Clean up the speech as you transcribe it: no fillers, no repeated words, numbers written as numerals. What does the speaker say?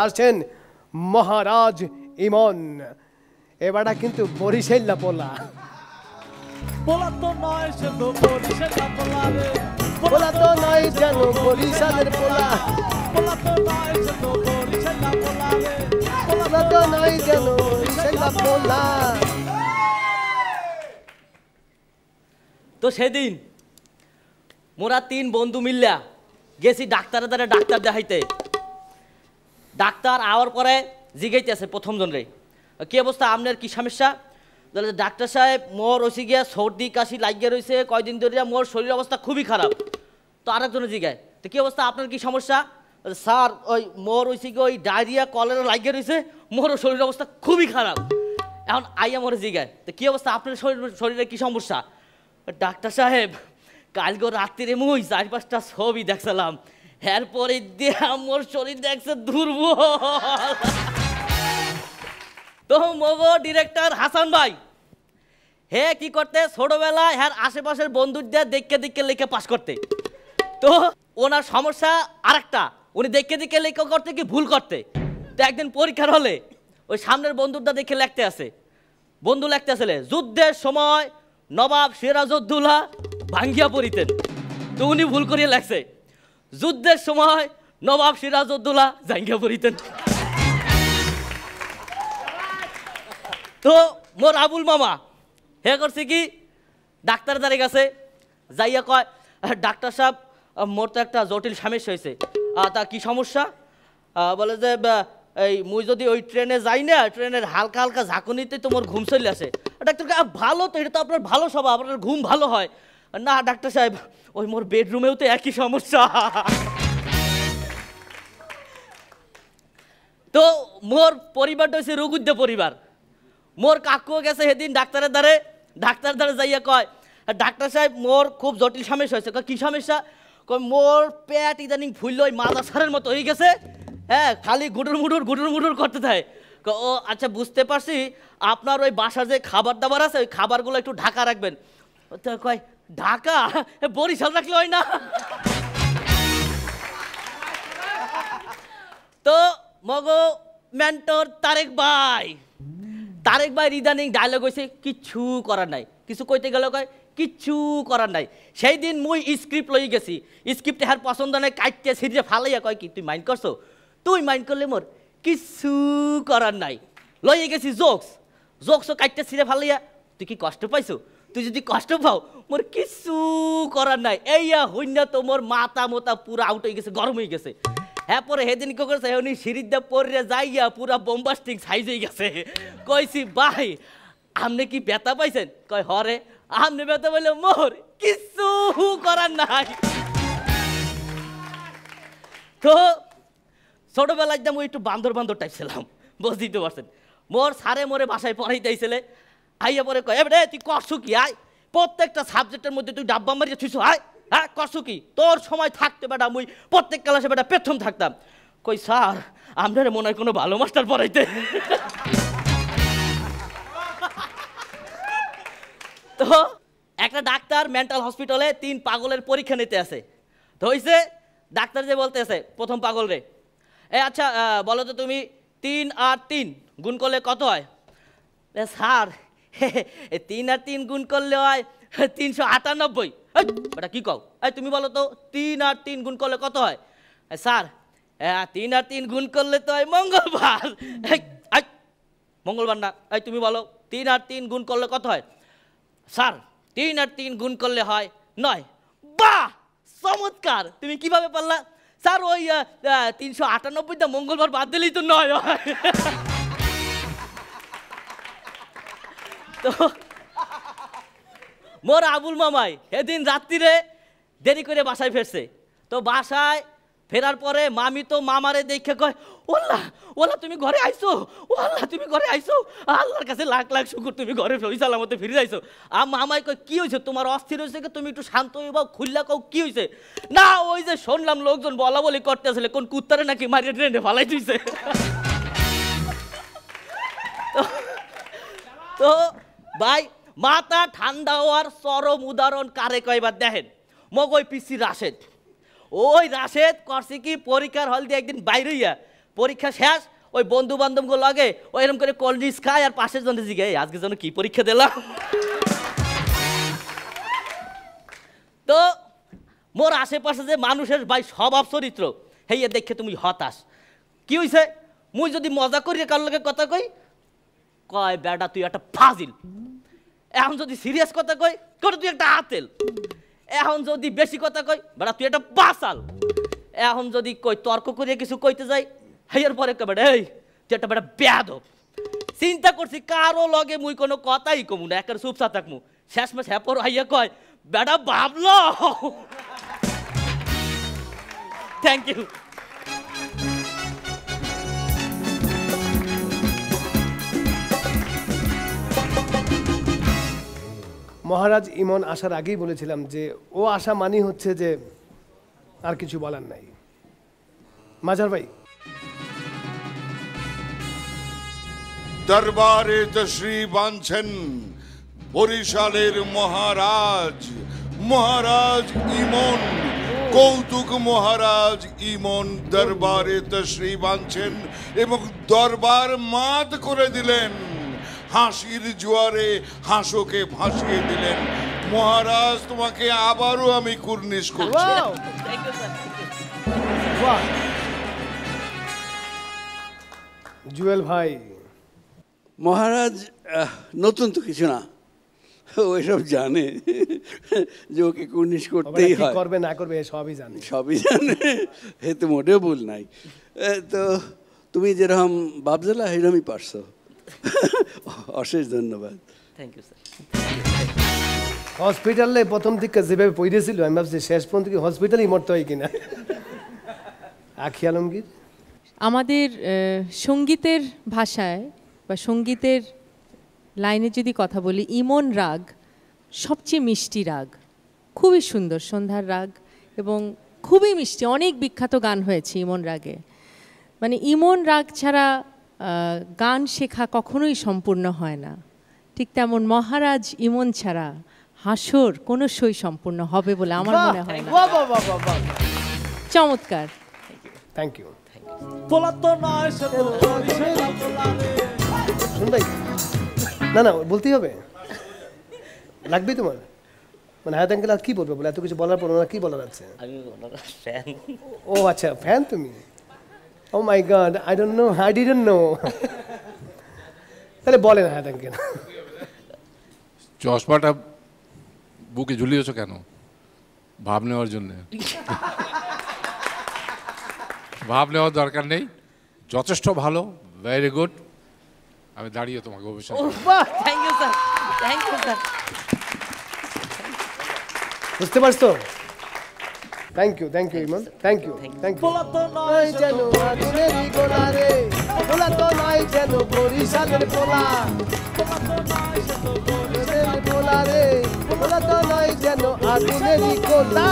আসছেন মহারাজ ইমন। এবারটা কিন্তু বরিশাল্লা পোলা, পোলা তো নয় সে তো বরিশাল্লা পোলা রে, পোলা তো নয় যেন বরিশালের পোলা, পোলা তো নয় সে তো বরিশাল্লা পোলা রে, পোলা তো নয় যেন বরিশাল্লা পোলা। তো সেদিন মোরা 3 বন্ধু মিল্লা গেছি ডাক্তারের দ্বারা ডাক্তার দেখাইতে। ডাক্তার আওয়ার পরে জিগাইতেছে প্রথম জন রে, কি অবস্থা, আপনার কি সমস্যা? ডাক্তার সাহেব, মোর হয়েছে গিয়া সর্দি কাশি লাগিয়ে রয়েছে কয়দিন ধরে, মোর শরীর অবস্থা খুবই খারাপ। তো আরেকজনে জিগায়, তো কী অবস্থা, আপনার কি সমস্যা? স্যার ওই মোর হয়েছে গিয়ে ওই ডায়রিয়া কলেরা লাগিয়ে রয়েছে, মোর শরীর অবস্থা খুবই খারাপ। এখন আইয়া মোরে জিগায়, তো কী অবস্থা, আপনার শরীরে কি সমস্যা? ডাক্তার সাহেব, কালকে রাত্রিরে মুই 4-5টা ছবি দেখছিলাম, এরপরে দিয়ে মোর শরীর দেখছে দুর্বল। তো মগো ডিরেক্টর হাসান ভাই হে কি করতে, ছোটবেলায় হ্যাঁ আশেপাশের বন্ধুদের দেখে দেখে লেখা পাস করতে। তো ওনার সমস্যা আরেকটা, উনি দেখে দেখে লেখা করতে কি ভুল করতে। তো একদিন পরীক্ষার হলে ওই সামনের বন্ধুদের দেখে লিখতে আসে, বন্ধু লিখতে আসলে যুদ্ধের সময় নবাব সিরাজউদ্দৌলা ভাঙ্গিয়া পড়িতেন। তো উনি ভুল করিয়া লেখছে যুদ্ধের সময় নবাব সিরাজউদ্দৌলা জাঙ্গিয়া পড়িতেন। তো মোর আবুল মামা হে করছে কি, ডাক্তার দ্বারে গেছে, যাইয়া কয়, ডাক্তার সাহেব মোর তো একটা জটিল সমস্যা হয়েছে। তা কি সমস্যা? বলে যে এই মুই যদি ওই ট্রেনে যাই না, ট্রেনের হালকা হালকা ঝাঁকুনিতে তো মোর ঘুম চলে আসে। ডাক্তার ভালো তো, এটা তো আপনার ভালো স্বভাব, আপনার ঘুম ভালো হয় না। ডাক্তার সাহেব ওই মোর বেডরুমেও তো একই সমস্যা। তো মোর পরিবারটা হচ্ছে রঘুদ্দে পরিবার। মোর কাকুও গেছে সেদিন ডাক্তারের দ্বারে, ডাক্তার দ্বারে যাইয়া কয়, ডাক্তার সাহেব মোর খুব জটিল সমস্যা হয়েছে। কি সমস্যা? কয় মোর পেট ইদানিং ফুলল ওই মাদা সারের মতো হয়ে গেছে, হ্যাঁ খালি গুডুর মুডুর করতে থাকে। ও আচ্ছা বুঝতে পারছি, আপনার ওই বাসার যে খাবার দাবার আছে ওই খাবারগুলো একটু ঢাকা রাখবেন। তো কয় ঢাকা, বরিশাল রাখলে হয় না? তো মগো মেন্টর তারেক ভাই ইদানিং ডায়লগ হয়েছে, কিচ্ছু করার নাই, কিছু কইতে গেল কয় কিচ্ছু করার নাই। সেই দিন মুই স্ক্রিপ্ট লই গেছি, স্ক্রিপ্টে হার পছন্দ নাই, কাটতে সিরিজে ফালাইয়া কয় কি তুই মাইন্ড করছো? তুই মাইন্ড করলে মোর কিচ্ছু করার নাই। লই গেছি জোকসও কাটতে সিরে ফালাইয়া, তুই কি কষ্ট পাইছো? তুই যদি কষ্ট পাও মোর কিচ্ছু করার নাই। এইয়া হইনা তো মোর মাথা মোতা পুরা আউট হয়ে গেছে, গরম হয়ে গেছে। হ্যাঁ পরে সেদিন কি করেছে, উনি সিঁড়িতে পড়ে যাইয়া পুরা বোম্বাস্টিক সাইজ হয়ে গেছে। কইছি ভাই আপনি কি ব্যথা পাইছেন? কয় হরে। আপনি ব্যথা পাইলে মোর কিচ্ছু করার নাই। তো ছোটবেলায় একদম ওই একটু বান্দর টাইপ ছিলাম, বুঝতেই তো পারছেন। মোর সারে মোরে বাসায় পড়াইতেছিলে, আইয়া পরে কয় এবারে তুই করছো কি? আয় প্রত্যেকটা সাবজেক্টের মধ্যে তুই ডাব্বা মারিয়ে থুইছো, আয় হ্যাঁ করছো কি? তোর সময় থাকতে বেটা মুই প্রত্যেক ক্লাসে বেটা প্রথম থাকতাম। কই স্যার আপনার মনে হয় কোনো ভালো মাস্টার পড়াইতে। তো একটা ডাক্তার মেন্টাল হসপিটালে 3 পাগলের পরীক্ষা নিতে আসে। তো হইছে ডাক্তার যে বলতে আছে প্রথম পাগল রে, আচ্ছা বলো তো তুমি 3 আর 3 গুণ করলে কত হয়? স্যার 3 আর 3 গুণ করলে হয় 398। বেটা কি কও? তুমি বলো তো 3 আর 3 গুণ করলে কত হয়? স্যার 3 আর 3 গুণ করলে তো হয় মঙ্গলবার। মঙ্গলবার না, তুমি বলো 3 আর 3 গুণ করলে কত হয়? স্যার 3 আর 3 গুণ করলে হয় 9। বাহ চমৎকার, তুমি কিভাবে পারলা? স্যার ওই 398টা মঙ্গলবার বাদ দিলেই তো 9 হয়। তো মোর আবুল মামাই সেদিন রাত্রিরে দেরি করে বাসায় ফিরছে। তো বাসায় ফেরার পরে মামি তো মামারে দেখে কয়, ওলা তুমি ঘরে আইছো, তুমি ঘরে আইছো, আল্লাহর কাছে লাখ লাখ শুকুর তুমি ঘরে সালামতে ফিরে যাইছো। আর মামাই কয় কি হয়েছে তোমার, অস্থির হয়েছে? তুমি একটু শান্ত হইবা, খুললা কও কি হয়েছে? না ওই যে শুনলাম লোকজন বলা বলি করতে আসলে কোন কুত্তারে নাকি মারিয়ে ট্রেনে ফালাই দিয়েছে। তো ভাই মাথা ঠান্ডা হওয়ার চরম উদাহরণ কারে কয়বার দেখেন, মগই পিসি রাশেদ। ওই রাশেদ করছে কি পরীক্ষার হল দিয়ে একদিন বাইরে হইয়া পরীক্ষা শেষ ওই বন্ধু বান্ধবগুলো লাগে ওই এরকম করে কোল্ড ড্রিঙ্কস খায় আর পাশের জন্য জিগে আজকে যেন কি পরীক্ষা দিলাম। তো মোর আশেপাশে যে মানুষের ভাই স্বভাব চরিত্র হেয়ে দেখে তুমি হতাশ। কি হয়েছে মুই যদি মজা করি কারোর লগে কথা কই কয় বেটা তুই একটা ফাজিল। এখন যদি সিরিয়াস কথা কই করে তুই একটা আতেল। এখন যদি বেশি কথা কই বেটা তুই একটা বাসাল। এখন যদি কই তর্ক করিয়ে কিছু কইতে যাই হেয়ার পরে কবে এই তুই একটা বেটা বেয়াদব। চিন্তা করছি কারো লগে মুই কোনো কথাই কমু না একের চুপচাপ থাকমু। শেষ মাস হ্যাপর হাইয়া কয় বেটা ভাবলো। Thank you. মহারাজ ইমন আসার আগেই বলেছিলাম যে ও আসা মানি হচ্ছে যে আর কিছু বলার নাই। মাজার ভাই দরবারে তশরিফ আনছেন বরিশালের মহারাজ মহারাজ ইমন। কৌতুক মহারাজ ইমন দরবারে তশরিফ আনছেন এবং দরবার মাত করে দিলেন। হাসির জোয়ারে হাসোকে ভাসিয়ে দিলেন। মহারাজ তোমাকে আবারও আমি কুর্নিশ করছি। জুয়েল ভাই মহারাজ নতুন তো কিছু না, ওইসব জানে যে ওকে কুর্নিশ করতেই হয়। করবে না করবে সবই জানে, সবই জানে, এতে মোটেও ভুল নাই। তো তুমি যেরকম বাবজালা সেরকমই পারছো। অশেষ ধন্যবাদ। Thank you sir. হসপিটালে প্রথম দিকে যেভাবে পড়েছিল আমি ভাবছি শেষ পর্যন্ত কি হসপিটালই মরতে হয় কিনা। আখি আলমগীর আমাদের সঙ্গীতের ভাষায় বা সঙ্গীতের লাইনে যদি কথা বলি ইমন রাগ সবচেয়ে মিষ্টি রাগ, খুবই সুন্দর সন্ধ্যার রাগ এবং খুবই মিষ্টি। অনেক বিখ্যাত গান হয়েছে ইমন রাগে। মানে ইমন রাগ ছাড়া গান শেখা কখনোই সম্পূর্ণ হয় না। ঠিক তেমন মহারাজ ইমন ছাড়া হাসর কোনো সই সম্পূর্ণ হবে বলে আমার মনে হয় না। চমৎকার, থ্যাংক ইউ। পোলা তো নয় সে তো বরিশালের পোলা রে। শুনবাই না না বলতেই হবে, লাগবে তোমার। মানে হায়াত আঙ্কেল আর কি বলবে বলে এত কিছু বলার পর ওনার কি বলার আছে? আমি ফ্যান। ও আচ্ছা ফ্যান তুমি। Oh my god I don't know, I didn't know. তাহলে বলেন হায়াত আঙ্কেল। চশমাটা বুকে ঝুলিয়েছো কেন? ভাব নেওয়ার জন্য। ভাব নেওয়ার দরকার নেই, যথেষ্ট ভালো, ভেরি গুড। আমি দাঁড়িয়ে তোমাকে অভিশাপ। Thank you sir, thank you sir. বুঝতে পারছো? Thank you Emon, thank you thank you. পোলা তো নয় সে যেন তো আগুনেরই গোলা রে, পোলা তো নয় যেন বরিশালের পোলা। পোলা তো নয় সে তো বরিশালের পোলা রে, পোলা তো নয় যেন আগুনেরই গোলা।